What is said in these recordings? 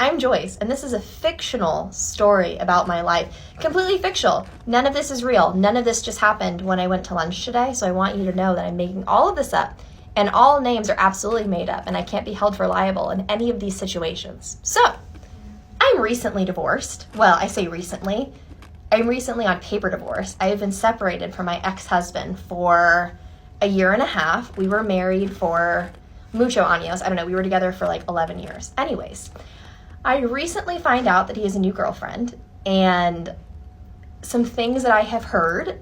I'm Joyce, and this is a fictional story about my life. Completely fictional. None of this is real. None of this just happened when I went to lunch today, so I want you to know that I'm making all of this up, and all names are absolutely made up, and I can't be held for liable in any of these situations. So, I'm recently divorced. Well, I say recently. I'm recently on paper divorce. I have been separated from my ex-husband for a year and a half. We were married for mucho años. I don't know. We were together for like 11 years. Anyways, I recently find out that he has a new girlfriend, and some things that I have heard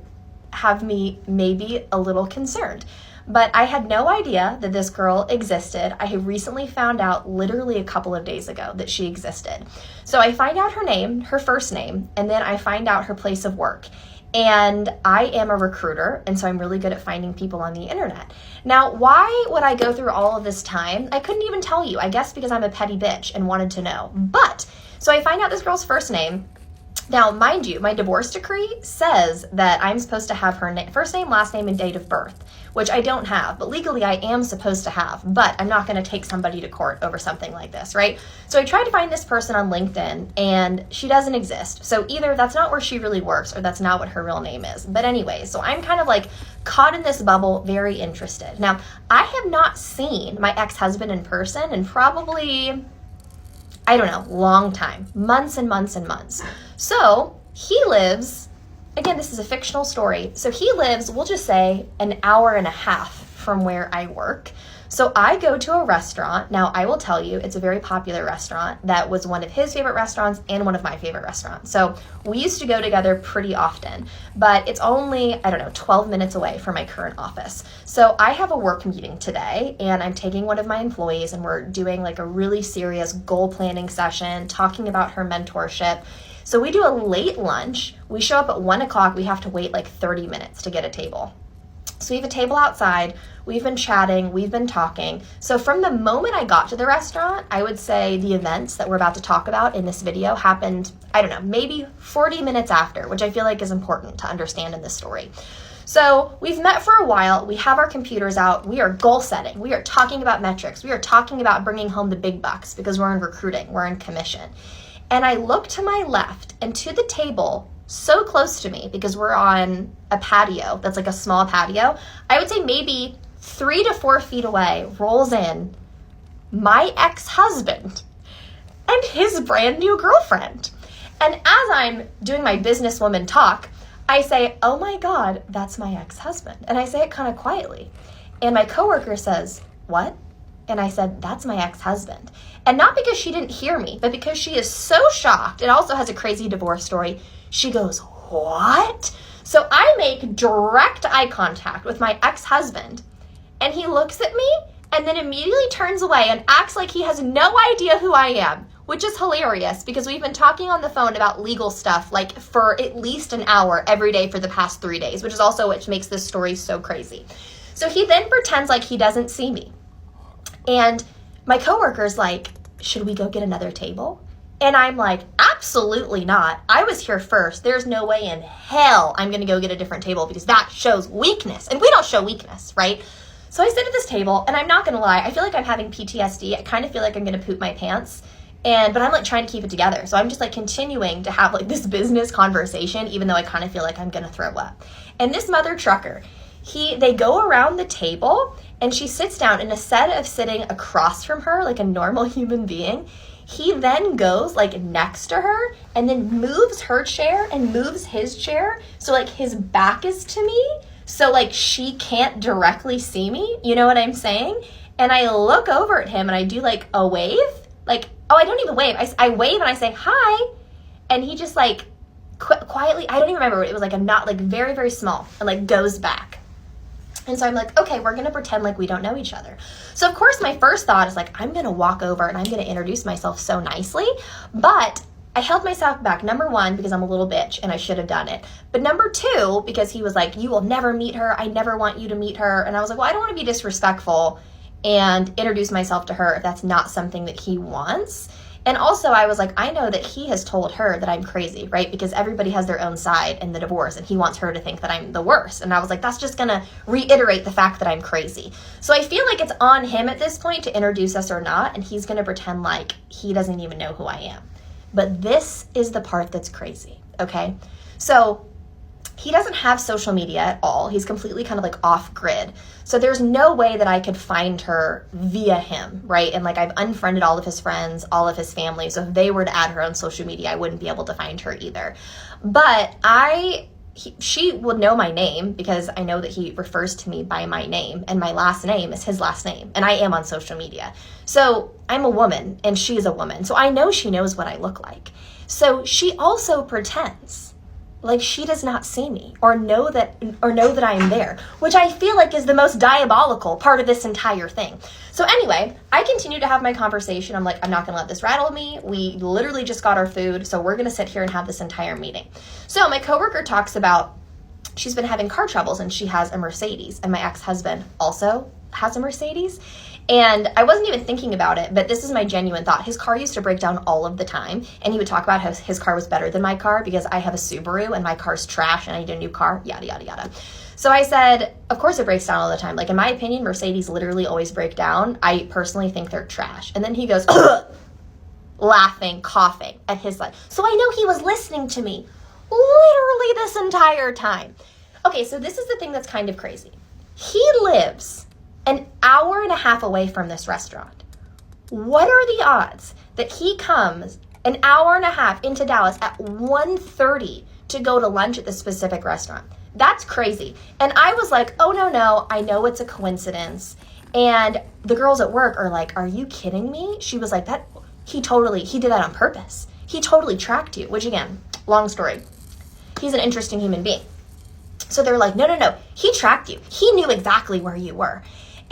have me maybe a little concerned. But I had no idea that this girl existed. I have recently found out literally a couple of days ago that she existed. So I find out her name, her first name, and then I find out her place of work. And I am a recruiter, and so I'm really good at finding people on the internet. Now, why would I go through all of this time? I couldn't even tell you. I guess because I'm a petty bitch and wanted to know. But, so I find out this girl's first name. Now, mind you, my divorce decree says that I'm supposed to have her first name, last name, and date of birth, which I don't have, but legally I am supposed to have, but I'm not going to take somebody to court over something like this, right? So I tried to find this person on LinkedIn, and she doesn't exist. So either that's not where she really works, or that's not what her real name is. But anyway, so I'm kind of like caught in this bubble, very interested. Now, I have not seen my ex-husband in person in probably, I don't know, long time, months and months and months. So he lives, again, this is a fictional story. So he lives, we'll just say, an hour and a half from where I work. So I go to a restaurant. Now, I will tell you, it's a very popular restaurant that was one of his favorite restaurants and one of my favorite restaurants. So we used to go together pretty often, but it's only, I don't know, 12 minutes away from my current office. So I have a work meeting today, and I'm taking one of my employees, and we're doing like a really serious goal planning session, talking about her mentorship. So we do a late lunch. We show up at 1 o'clock. We have to wait like 30 minutes to get a table. So we have a table outside. We've been chatting. We've been talking. So from the moment I got to the restaurant, I would say the events that we're about to talk about in this video happened, I don't know, maybe 40 minutes after, which I feel like is important to understand in this story. So we've met for a while. We have our computers out. We are goal setting. We are talking about metrics. We are talking about bringing home the big bucks because we're in recruiting. We're in commission. And I look to my left, and to the table so close to me, because we're on a patio that's like a small patio, I would say maybe 3 to 4 feet away, rolls in my ex-husband and his brand new girlfriend. And as I'm doing my businesswoman talk, I say, "Oh my God, that's my ex-husband." And I say it kind of quietly. And my coworker says, "What?" And I said, "That's my ex-husband." And not because she didn't hear me, but because she is so shocked. It also has a crazy divorce story. She goes, "What?" So I make direct eye contact with my ex-husband, and he looks at me and then immediately turns away and acts like he has no idea who I am, which is hilarious because we've been talking on the phone about legal stuff like for at least an hour every day for the past 3 days, which is also what makes this story so crazy. So he then pretends like he doesn't see me. And my coworker's like, "Should we go get another table?" And I'm like, "Absolutely not. I was here first. There's no way in hell I'm going to go get a different table because that shows weakness." And we don't show weakness, right? So I sit at this table, and I'm not going to lie. I feel like I'm having PTSD. I kind of feel like I'm going to poop my pants. But I'm like trying to keep it together. So I'm just like continuing to have like this business conversation, even though I kind of feel like I'm going to throw up. And this mother trucker, they go around the table, and she sits down, and instead of sitting across from her like a normal human being, he then goes like next to her and then moves her chair and moves his chair. So like his back is to me. So like she can't directly see me. You know what I'm saying? And I look over at him and I do like a wave. Like, oh, I don't even wave. I wave and I say, "Hi." And he just like quietly, I don't even remember. It was like a not like very, very small, and like goes back. And so I'm like, okay, we're going to pretend like we don't know each other. So of course my first thought is like, I'm going to walk over and I'm going to introduce myself so nicely. But I held myself back, number one, because I'm a little bitch and I should have done it. But number two, because he was like, "You will never meet her. I never want you to meet her." And I was like, well, I don't want to be disrespectful and introduce myself to her if that's not something that he wants. And also I was like, I know that he has told her that I'm crazy, right? Because everybody has their own side in the divorce and he wants her to think that I'm the worst. And I was like, that's just gonna reiterate the fact that I'm crazy. So I feel like it's on him at this point to introduce us or not, and he's gonna pretend like he doesn't even know who I am. But this is the part that's crazy, okay? So he doesn't have social media at all. He's completely kind of like off grid. So there's no way that I could find her via him, right? And like I've unfriended all of his friends, all of his family. So if they were to add her on social media, I wouldn't be able to find her either. But she would know my name because I know that he refers to me by my name, and my last name is his last name, and I am on social media. So I'm a woman and she is a woman. So I know she knows what I look like. So she also pretends like she does not see me or know that I am there, which I feel like is the most diabolical part of this entire thing. So anyway, I continue to have my conversation. I'm like, I'm not gonna let this rattle me. We literally just got our food, so we're gonna sit here and have this entire meeting. So my coworker talks about she's been having car troubles and she has a Mercedes, and my ex-husband also has a Mercedes. And I wasn't even thinking about it, but this is my genuine thought. His car used to break down all of the time, and he would talk about how his car was better than my car because I have a Subaru and my car's trash and I need a new car, yada, yada, yada. So I said, of course it breaks down all the time. Like in my opinion, Mercedes literally always break down. I personally think they're trash. And then he goes, laughing, coughing at his life. So I know he was listening to me literally this entire time. Okay, so this is the thing that's kind of crazy. He lives an hour and a half away from this restaurant. What are the odds that he comes an hour and a half into Dallas at 1:30 to go to lunch at this specific restaurant? That's crazy. And I was like, oh, no, I know it's a coincidence. And the girls at work are like, are you kidding me? She was like, he did that on purpose. He totally tracked you, which again, long story. He's an interesting human being. So they're like, no, he tracked you. He knew exactly where you were.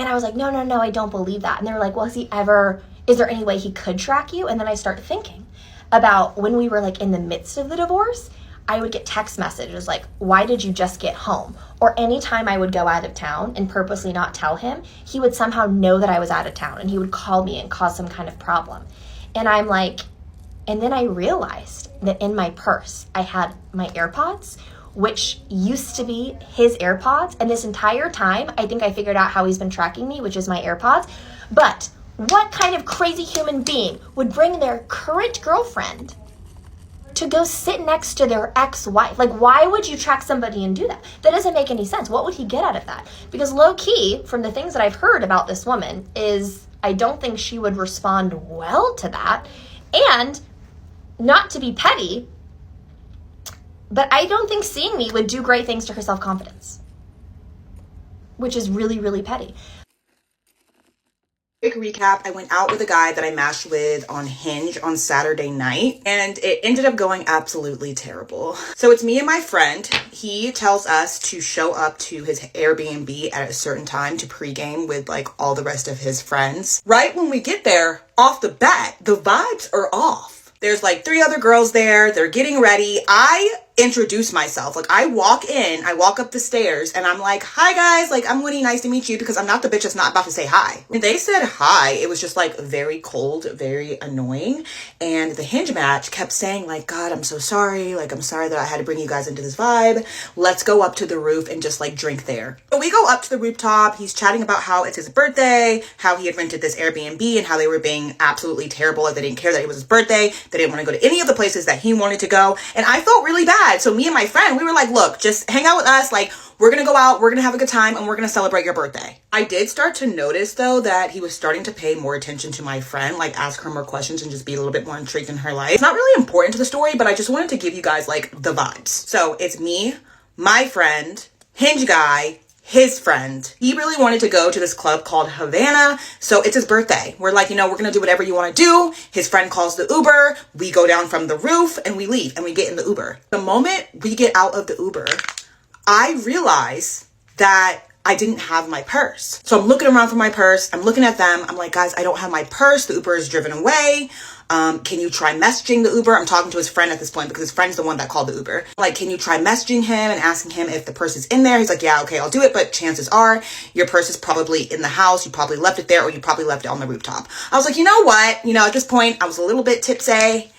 And I was like, no, I don't believe that. And they were like, well, is there any way he could track you? And then I start thinking about when we were like in the midst of the divorce, I would get text messages like, why did you just get home? Or anytime I would go out of town and purposely not tell him, he would somehow know that I was out of town and he would call me and cause some kind of problem. And I'm like, and then I realized that in my purse, I had my AirPods, which used to be his AirPods. And this entire time, I think I figured out how he's been tracking me, which is my AirPods. But what kind of crazy human being would bring their current girlfriend to go sit next to their ex-wife? Like, why would you track somebody and do that? That doesn't make any sense. What would he get out of that? Because low key, from the things that I've heard about this woman, is I don't think she would respond well to that. And not to be petty, but I don't think seeing me would do great things to her self-confidence, which is really, really petty. Quick recap, I went out with a guy that I matched with on Hinge on Saturday night, and it ended up going absolutely terrible. So it's me and my friend. He tells us to show up to his Airbnb at a certain time to pregame with like all the rest of his friends. Right when we get there, off the bat, the vibes are off. There's like 3 other girls there. They're getting ready. I introduce myself. Like I walk up the stairs and I'm like, hi guys, like I'm Winnie, nice to meet you, because I'm not the bitch that's not about to say hi. When they said hi, it was just like very cold, very annoying. And the Hinge match kept saying like, God, I'm so sorry. Like, I'm sorry that I had to bring you guys into this vibe. Let's go up to the roof and just like drink there. So we go up to the rooftop. He's chatting about how it's his birthday, how he had rented this Airbnb and how they were being absolutely terrible. Like they didn't care that it was his birthday. They didn't want to go to any of the places that he wanted to go. And I felt really bad. So me and my friend, we were like, look, just hang out with us. Like, we're going to go out, we're going to have a good time, and we're going to celebrate your birthday. I did start to notice, though, that he was starting to pay more attention to my friend, like ask her more questions and just be a little bit more intrigued in her life. It's not really important to the story, but I just wanted to give you guys, like, the vibes. So it's me, my friend, Hinge guy, his friend. He really wanted to go to this club called Havana. So it's his birthday. We're like, we're going to do whatever you want to do. His friend calls the Uber. We go down from the roof and we leave and we get in the Uber. The moment we get out of the Uber, I realize that I didn't have my purse. So I'm looking around for my purse. I'm looking at them. I'm like, guys, I don't have my purse. The Uber is driven away. Can you try messaging the Uber? I'm talking to his friend at this point because his friend's the one that called the Uber. Like, can you try messaging him and asking him if the purse is in there? He's like, yeah, okay, I'll do it. But chances are your purse is probably in the house. You probably left it there, or you probably left it on the rooftop. I was like, you know what? At this point, I was a little bit tipsy.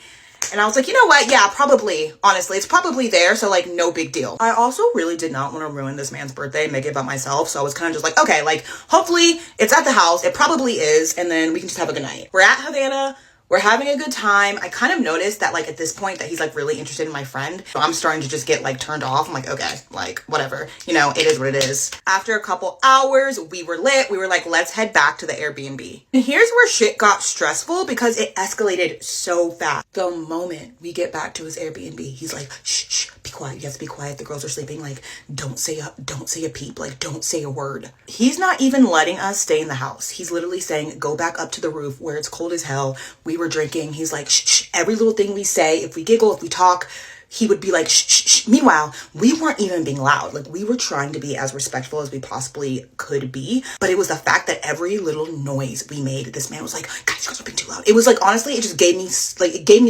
And I was like, you know what? Yeah, probably. Honestly, it's probably there. So like, no big deal. I also really did not want to ruin this man's birthday and make it about myself. So I was kind of just like, okay, like, hopefully it's at the house. It probably is. And then we can just have a good night. We're at Havana. We're having a good time. I kind of noticed that like at this point that he's like really interested in my friend. So I'm starting to just get like turned off. I'm like, okay, like whatever, it is what it is. After a couple hours, we were lit. We were like, let's head back to the Airbnb. And here's where shit got stressful because it escalated so fast. The moment we get back to his Airbnb, he's like, shh, be quiet. You have to be quiet. The girls are sleeping. Like, don't say a peep. Like, don't say a word. He's not even letting us stay in the house. He's literally saying, go back up to the roof where it's cold as hell. We were drinking. He's like, shh, every little thing we say, if we giggle, if we talk, he would be like, shh. Meanwhile, we weren't even being loud. Like, we were trying to be as respectful as we possibly could be. But it was the fact that every little noise we made, this man was like, guys, you guys are being too loud. It was like, honestly, it just gave me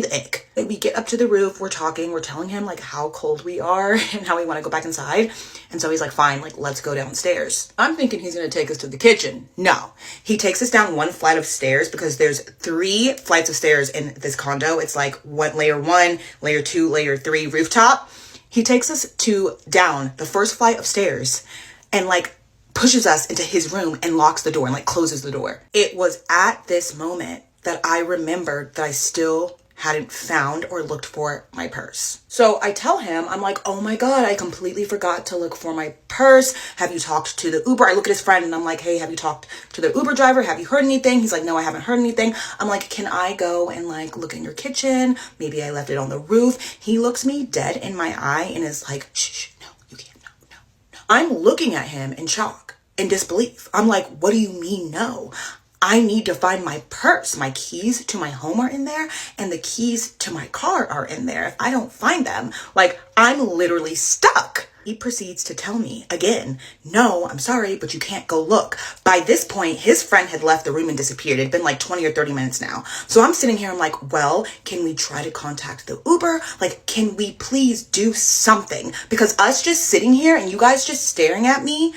the ick. Like, we get up to the roof, we're talking, we're telling him like how cold we are and how we want to go back inside. And so he's like, fine, like, let's go downstairs. I'm thinking he's going to take us to the kitchen. No, he takes us down one flight of stairs because there's 3 flights of stairs in this condo. It's like layer 1, layer 2, layer 3 rooftop. He takes us down the first flight of stairs and like pushes us into his room and locks the door and like closes the door. It was at this moment that I remembered that I still hadn't found or looked for my purse. So I tell him, I'm like, oh my God, I completely forgot to look for my purse. Have you talked to the Uber? I look at his friend and I'm like, hey, have you talked to the Uber driver? Have you heard anything? He's like, no, I haven't heard anything. I'm like, can I go and like look in your kitchen? Maybe I left it on the roof. He looks me dead in my eye and is like, shh, no, you can't, no. I'm looking at him in shock and disbelief. I'm like, what do you mean no? I need to find my purse. My keys to my home are in there and the keys to my car are in there. If I don't find them, like, I'm literally stuck. He proceeds to tell me again, no, I'm sorry, but you can't go look. By this point, his friend had left the room and disappeared. It had been like 20 or 30 minutes now. So I'm sitting here, I'm like, well, can we try to contact the Uber? Like, can we please do something? Because us just sitting here and you guys just staring at me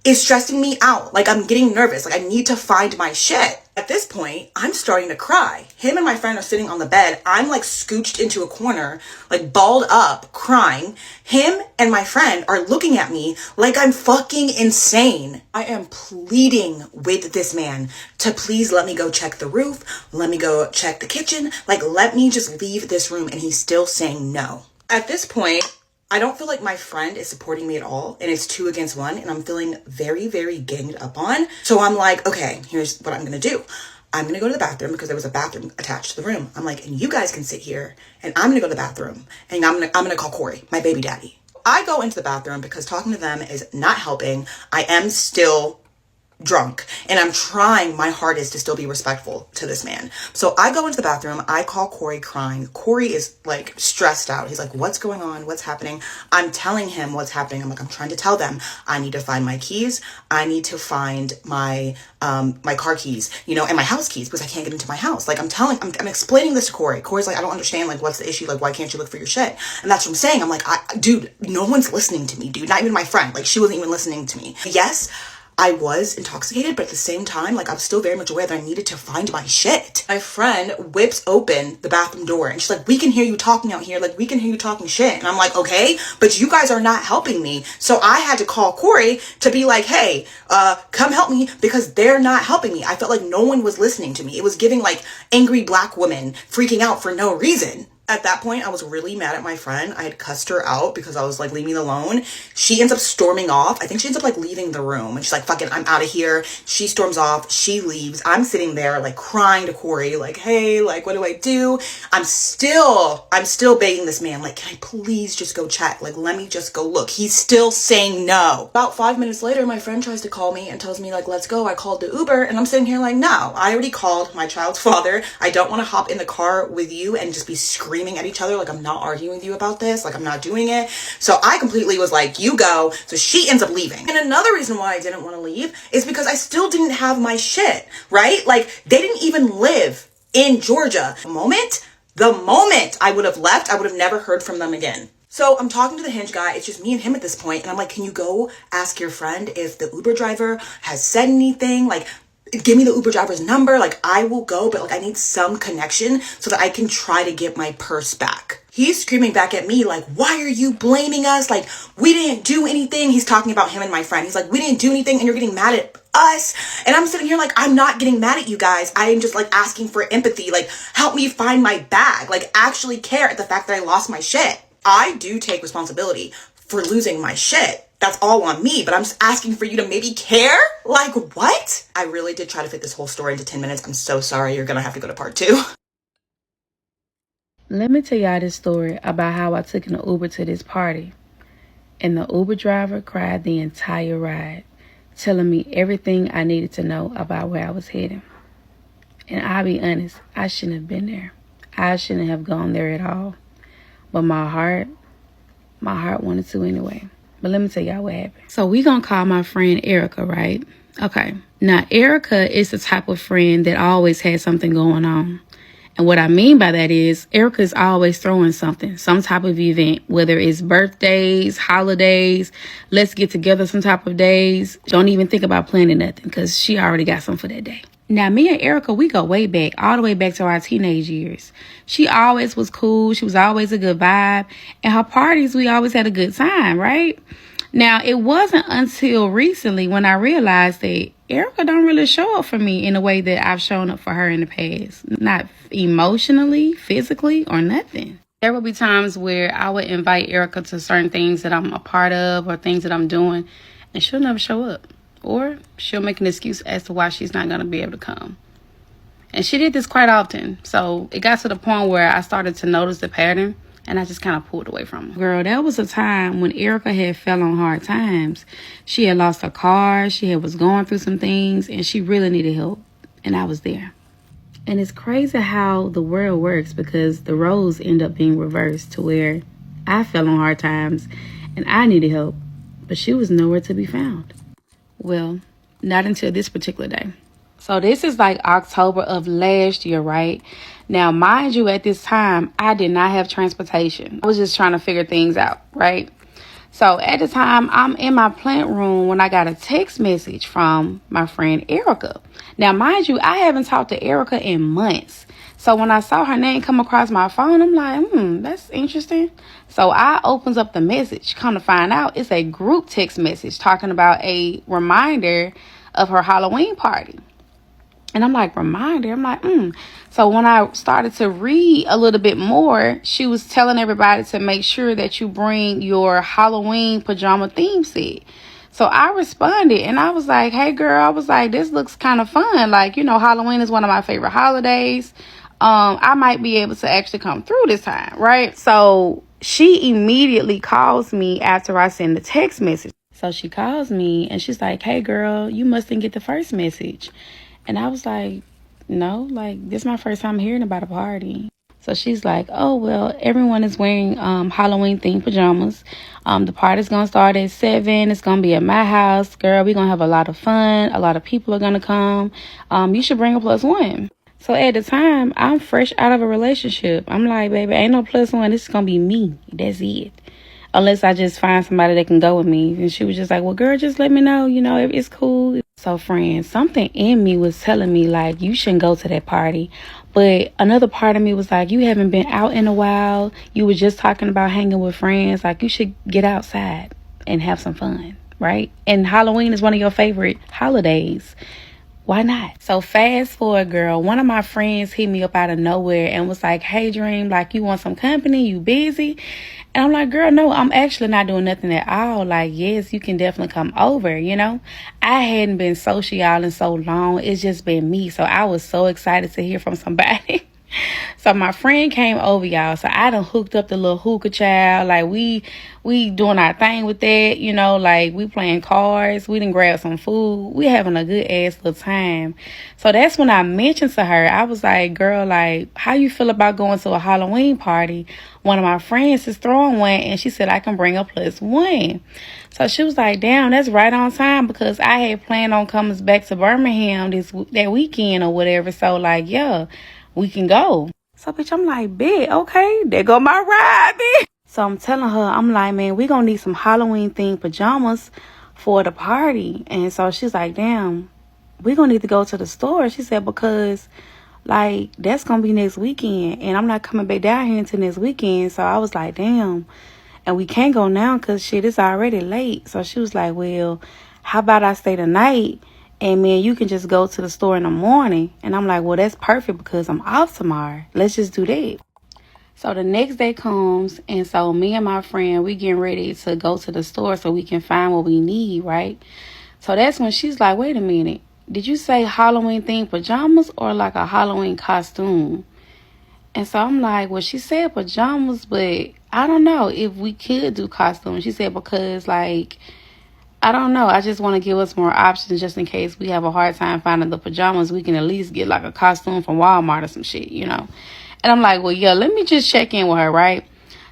is stressing me out. Like, I'm getting nervous. Like, I need to find my shit. At this point, I'm starting to cry. Him and my friend are sitting on the bed. I'm like scooched into a corner, like balled up, crying. Him and my friend are looking at me like I'm fucking insane. I am pleading with this man to please let me go check the roof. Let me go check the kitchen. Like, let me just leave this room. And he's still saying no. At this point, I don't feel like my friend is supporting me at all, and it's 2 against 1, and I'm feeling very, very ganged up on. So I'm like, okay, here's what I'm gonna do. I'm gonna go to the bathroom because there was a bathroom attached to the room. I'm like, and you guys can sit here, and I'm gonna go to the bathroom, and I'm gonna call Corey, my baby daddy. I go into the bathroom because talking to them is not helping. I am still drunk and I'm trying my hardest to still be respectful to this man. So I go into the bathroom, I call Corey crying. Corey is like stressed out. He's like, what's going on? What's happening? I'm telling him what's happening. I'm like, I'm trying to tell them I need to find my keys. I need to find my car keys, and my house keys because I can't get into my house. Like, I'm explaining this to Corey. Corey's like, I don't understand. Like, what's the issue? Like, why can't you look for your shit? And that's what I'm saying. I'm like, dude, no one's listening to me, dude. Not even my friend. Like, she wasn't even listening to me. Yes, I was intoxicated, but at the same time, like, I was still very much aware that I needed to find my shit. My friend whips open the bathroom door and she's like, we can hear you talking out here. Like, we can hear you talking shit. And I'm like, okay, but you guys are not helping me. So I had to call Corey to be like, hey, come help me because they're not helping me. I felt like no one was listening to me. It was giving like angry black women freaking out for no reason. At that point, I was really mad at my friend. I had cussed her out because I was like, leave me alone. She ends up storming off. I think she ends up like leaving the room and she's like, fuck it, I'm out of here. She storms off. She leaves. I'm sitting there like crying to Corey, like, hey, like, what do I do? I'm still begging this man, like, can I please just go check? Like, let me just go look. He's still saying no. About 5 minutes later, my friend tries to call me and tells me like, let's go. I called the Uber and I'm sitting here like, no, I already called my child's father. I don't want to hop in the car with you and just be screaming screaming at each other. Like, I'm not arguing with you about this. Like, I'm not doing it. So I completely was like, you go. So she ends up leaving. And another reason why I didn't want to leave is because I still didn't have my shit, right? Like, they didn't even live in Georgia. The moment I would have left, I would have never heard from them again. So I'm talking to the Hinge guy. It's just me and him at this point. And I'm like, can you go ask your friend if the Uber driver has said anything? Like, give me the Uber driver's number. Like, I will go, but like, I need some connection so that I can try to get my purse back. He's screaming back at me like, why are you blaming us? Like, we didn't do anything. He's talking about him and my friend. He's like, we didn't do anything and you're getting mad at us. And I'm sitting here like, I'm not getting mad at you guys. I am just like asking for empathy. Like, help me find my bag. Like, actually care at the fact that I lost my shit. I do take responsibility for losing my shit. That's all on me, but I'm just asking for you to maybe care? Like, what? I really did try to fit this whole story into 10 minutes. I'm so sorry. You're gonna have to go to part 2. Let me tell y'all this story about how I took an Uber to this party. And the Uber driver cried the entire ride, telling me everything I needed to know about where I was heading. And I'll be honest, I shouldn't have been there. I shouldn't have gone there at all. But my heart wanted to anyway. But let me tell y'all what happened. So we gonna call my friend Erica, right? Okay. Now, Erica is the type of friend that always has something going on. And what I mean by that is Erica is always throwing something, some type of event, whether it's birthdays, holidays, let's get together some type of days. Don't even think about planning nothing because she already got something for that day. Now, me and Erica, we go way back, all the way back to our teenage years. She always was cool. She was always a good vibe. And her parties, we always had a good time, right? Now, it wasn't until recently when I realized that Erica don't really show up for me in a way that I've shown up for her in the past. Not emotionally, physically, or nothing. There will be times where I would invite Erica to certain things that I'm a part of or things that I'm doing, and she'll never show up. Or she'll make an excuse as to why she's not going to be able to come. And she did this quite often. So it got to the point where I started to notice the pattern. And I just kind of pulled away from her. Girl, that was a time when Erica had fell on hard times. She had lost her car. She was going through some things. And she really needed help. And I was there. And it's crazy how the world works. Because the roles end up being reversed to where I fell on hard times. And I needed help. But she was nowhere to be found. Well, not until this particular day. So this is like October of last year, right? Now, mind you, at this time, I did not have transportation. I was just trying to figure things out, right? So at the time, I'm in my plant room when I got a text message from my friend Erica. Now, mind you, I haven't talked to Erica in months. So when I saw her name come across my phone, I'm like, that's interesting. So I opens up the message. Come to find out, it's a group text message talking about a reminder of her Halloween party. And I'm like, reminder? I'm like, So when I started to read a little bit more, she was telling everybody to make sure that you bring your Halloween pajama theme set. So I responded and I was like, hey, girl, I was like, this looks kind of fun. Like, Halloween is one of my favorite holidays. I might be able to actually come through this time, right? So she immediately calls me after I send the text message. So she calls me and she's like, hey, girl, you mustn't get the first message. And I was like, no, like, this is my first time hearing about a party. So she's like, oh, well, everyone is wearing Halloween themed pajamas. The party's going to start at 7. It's going to be at my house. Girl, we're going to have a lot of fun. A lot of people are going to come. You should bring a +1. So at the time, I'm fresh out of a relationship. I'm like, baby, ain't no +1. This is going to be me. That's it. Unless I just find somebody that can go with me. And she was just like, well, girl, just let me know. It's cool. So, friends, something in me was telling me, like, you shouldn't go to that party. But another part of me was like, you haven't been out in a while. You were just talking about hanging with friends. Like, you should get outside and have some fun, right? And Halloween is one of your favorite holidays. Why not? So fast forward, girl, one of my friends hit me up out of nowhere and was like, hey, Dream, like, you want some company? You busy? And I'm like, girl, no, I'm actually not doing nothing at all. Like, yes, you can definitely come over, I hadn't been social in so long. It's just been me. So I was so excited to hear from somebody. So my friend came over, y'all. So I done hooked up the little hookah child. Like we doing our thing with that, you know, like we playing cards. We done grab some food. We having a good ass little time. So that's when I mentioned to her, I was like, girl, like, how you feel about going to a Halloween party? One of my friends is throwing one, and she said I can bring a +1. So she was like, damn, that's right on time, because I had planned on coming back to Birmingham that weekend or whatever. So like, yeah, we can go. So, bitch, I'm like, bet, okay, there go my ride, bitch. So I'm telling her, I'm like, man, we gonna need some Halloween-themed pajamas for the party. And so she's like, damn, we gonna need to go to the store. She said, because, like, that's gonna be next weekend, and I'm not coming back down here until next weekend. So I was like, damn. And we can't go now because, shit, it's already late. So she was like, well, how about I stay the night, and man, you can just go to the store in the morning. And I'm like, well, that's perfect because I'm off tomorrow. Let's just do that. So the next day comes, and so me and my friend, we getting ready to go to the store so we can find what we need, right? So that's when she's like, wait a minute. Did you say Halloween themed pajamas or like a Halloween costume? And so I'm like, well, she said pajamas, but I don't know if we could do costumes. She said because, like, I don't know. I just want to give us more options just in case we have a hard time finding the pajamas. We can at least get like a costume from Walmart or some shit, you know. And I'm like, well, yeah, let me just check in with her, right?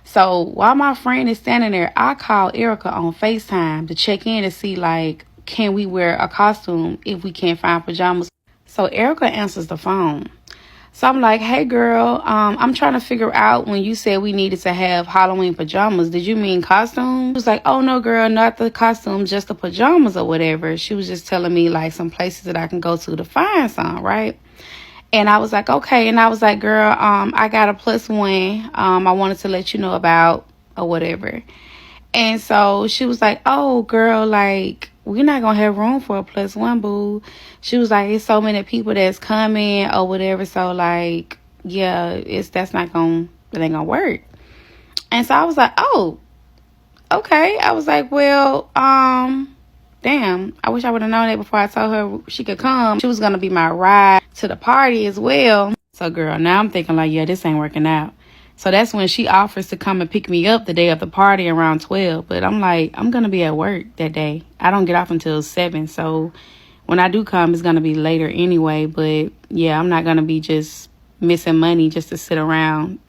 So while my friend is standing there, I call Erica on FaceTime to check in to see, like, can we wear a costume if we can't find pajamas? So Erica answers the phone. So I'm like, hey, girl, I'm trying to figure out when you said we needed to have Halloween pajamas. Did you mean costumes? She was like, oh, no, girl, not the costumes, just the pajamas or whatever. She was just telling me, like, some places that I can go to find some, right? And I was like, okay. And I was like, girl, I got a +1 I wanted to let you know about or whatever. And so she was like, oh, girl, like, we're not going to have room for a +1, boo. She was like, it's so many people that's coming or whatever. So, like, yeah, it ain't going to work. And so I was like, oh, okay. I was like, well, damn, I wish I would have known that before I told her she could come. She was going to be my ride to the party as well. So, girl, now I'm thinking like, yeah, this ain't working out. So that's when she offers to come and pick me up the day of the party around 12. But I'm like, I'm going to be at work that day. I don't get off until 7. So when I do come, it's going to be later anyway. But, yeah, I'm not going to be just missing money just to sit around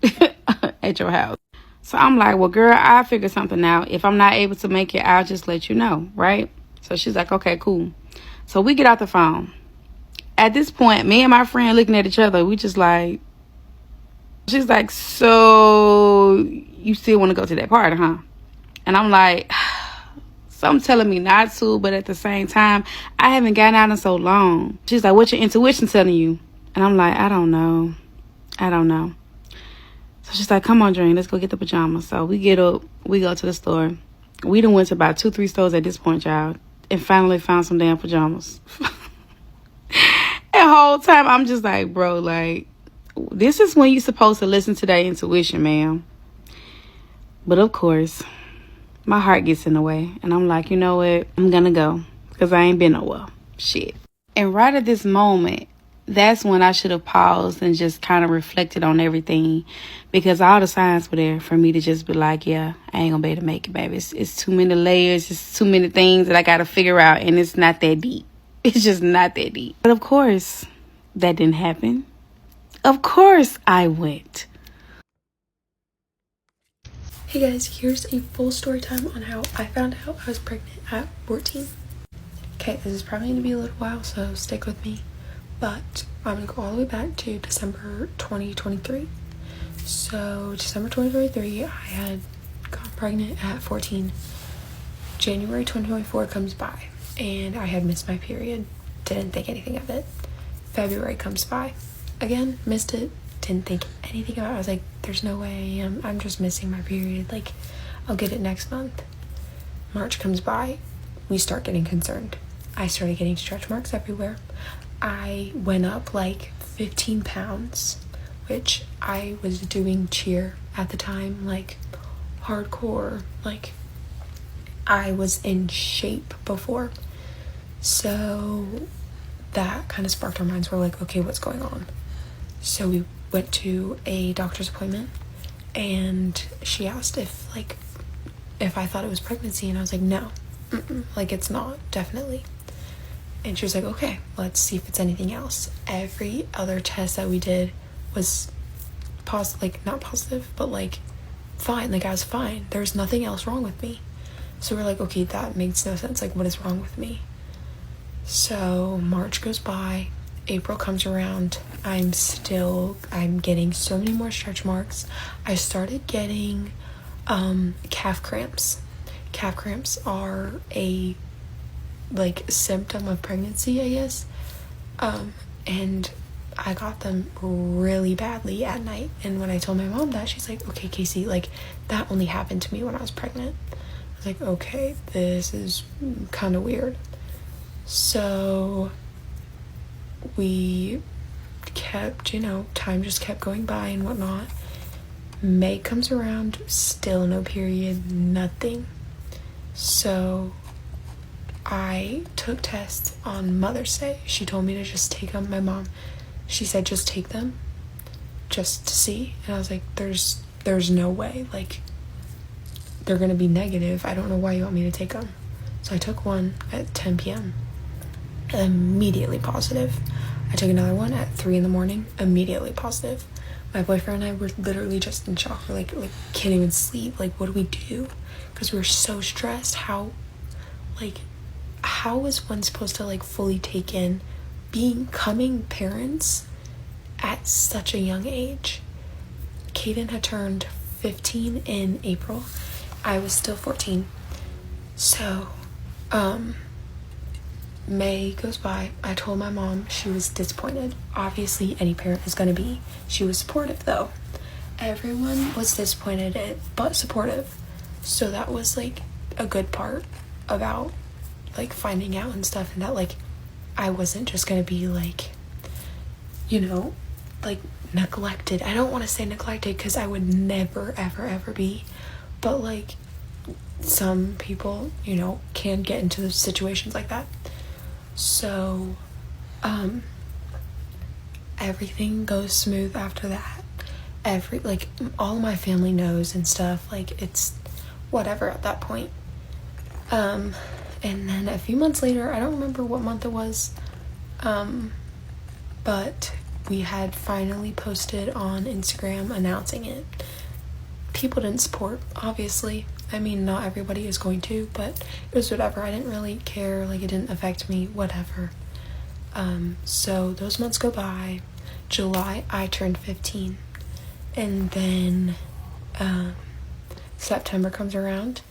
at your house. So I'm like, well, girl, I'll figure something out. If I'm not able to make it, I'll just let you know, right? So she's like, okay, cool. So we get off the phone. At this point, me and my friend looking at each other, we just like, she's like, so you still want to go to that party, huh? And I'm like, some telling me not to, but at the same time, I haven't gotten out in so long. She's like, what's your intuition telling you? And I'm like, I don't know. So she's like, come on, Dream, let's go get the pajamas. So we get up, we go to the store. We done went to about 2-3 stores at this point, y'all, and finally found some damn pajamas. The whole time, I'm just like, bro, like, this is when you're supposed to listen to that intuition, ma'am. But of course, my heart gets in the way. And I'm like, you know what? I'm going to go. Because I ain't been nowhere. Shit. And right at this moment, that's when I should have paused and just kind of reflected on everything. Because all the signs were there for me to just be like, yeah, I ain't going to be able to make it, baby. It's too many layers. It's too many things that I got to figure out. And it's not that deep. It's just not that deep. But of course, that didn't happen. Of course I went. Hey guys, here's a full story time on how I found out I was pregnant at 14. Okay, this is probably going to be a little while, so stick with me. But I'm going to go all the way back to December 2023. So December 2023, I had got pregnant at 14. January 2024 comes by, and I had missed my period. Didn't think anything of it. February comes by. Again, missed it, didn't think anything about it. I was like, there's no way, I'm just missing my period, like, I'll get it next month. March comes by, we start getting concerned. I started getting stretch marks everywhere. I went up like 15 pounds, which I was doing cheer at the time, like, hardcore, like, I was in shape before. So that kind of sparked our minds. We're like, okay, what's going on? So we went to a doctor's appointment, and she asked if I thought it was pregnancy, and I was like, no, like it's not, definitely. And she was like, okay, let's see if it's anything else. Every other test that we did was not positive, but like fine. Like I was fine. There's nothing else wrong with me. So we're like, okay, that makes no sense. Like, what is wrong with me? So March goes by, April comes around. I'm getting so many more stretch marks. I started getting calf cramps. Calf cramps are a symptom of pregnancy, I guess. And I got them really badly at night. And when I told my mom that, she's like, okay, Casey, like that only happened to me when I was pregnant. I was like, okay, this is kind of weird. So we kept, time just kept going by and whatnot. May comes around, still no period, nothing. So I took tests on Mother's Day. She told me to just take them. My mom, she said just take them just to see. And I was like, there's no way. Like, they're going to be negative. I don't know why you want me to take them. So I took one at 10 p.m. Immediately positive. I took another one at 3 a.m, immediately positive. My boyfriend and I were literally just in shock. We're like can't even sleep. Like, what do we do? Because we were so stressed. How is one supposed to fully take in becoming parents at such a young age? Kaden had turned 15 in April. I was still 14. So, May goes by. I told my mom. She was disappointed. Obviously, any parent is going to be. She was supportive, though. Everyone was disappointed, but supportive. So that was, a good part about, finding out and stuff. And that, I wasn't just going to be, neglected. I don't want to say neglected because I would never, ever, ever be. But, some people, can get into situations like that. So, everything goes smooth after that. All my family knows and stuff. It's whatever at that point. And then a few months later, I don't remember what month it was, but we had finally posted on Instagram announcing it. People didn't support, obviously. I mean, not everybody is going to, but it was whatever. I didn't really care. It didn't affect me, whatever. So those months go by. July, I turned 15. And then September comes around.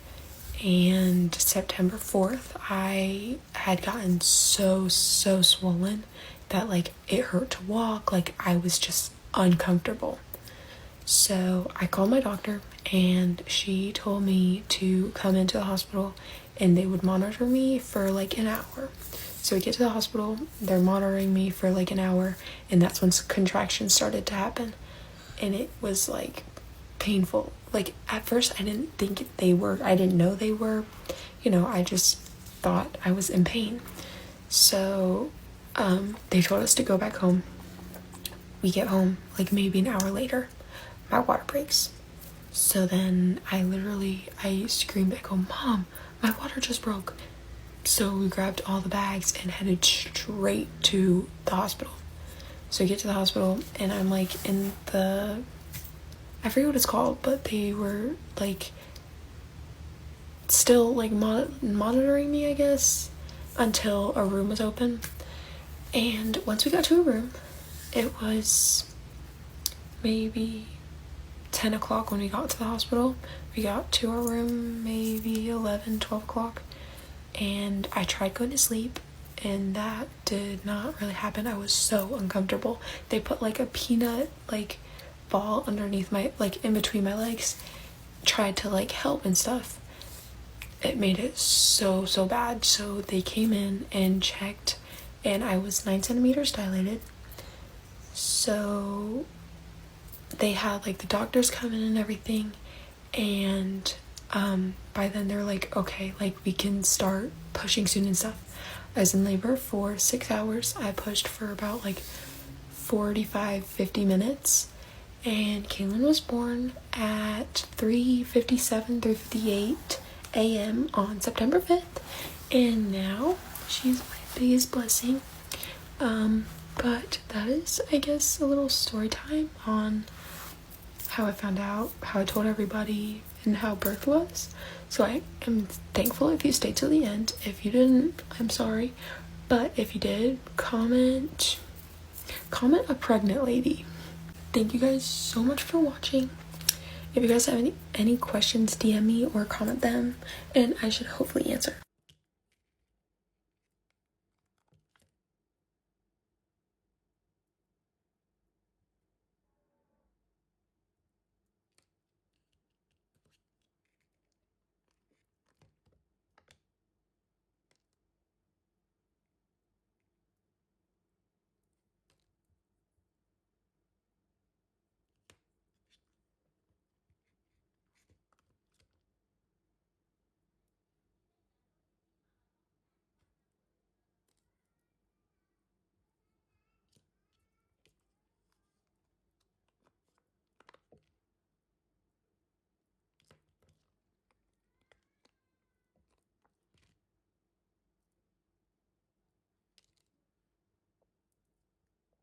And September 4th, I had gotten so swollen that, it hurt to walk. I was just uncomfortable. So I called my doctor, and she told me to come into the hospital, and they would monitor me for an hour. So we get to the hospital, they're monitoring me for an hour, and that's when contractions started to happen. And it was painful. At first I didn't think I didn't know they were, I just thought I was in pain. So they told us to go back home. We get home maybe an hour later. My water breaks. So then I screamed back home, Mom, my water just broke. So we grabbed all the bags and headed straight to the hospital. So we get to the hospital, and I'm in the, I forget what it's called, but they were still monitoring me, I guess, until a room was open. And once we got to a room, it was maybe 10 o'clock when we got to the hospital. We got to our room maybe 11, 12 o'clock. And I tried going to sleep, and that did not really happen. I was so uncomfortable. They put a peanut ball underneath my in between my legs, tried to help and stuff. It made it so bad. So they came in and checked, and I was 9 centimeters dilated. So they had the doctors come in and everything, and by then they're okay, we can start pushing soon and stuff. I was in labor for 6 hours. I pushed for about 45-50 minutes, and Kaylin was born at 3:57, 3:58 a.m. on September 5th, and now she's my biggest blessing. But that is, I guess, a little story time on how I found out, how I told everybody, and how birth was. So I am thankful if you stayed till the end. If you didn't, I'm sorry. But if you did, comment a pregnant lady. Thank you guys so much for watching. If you guys have any questions, DM me or comment them, and I should hopefully answer.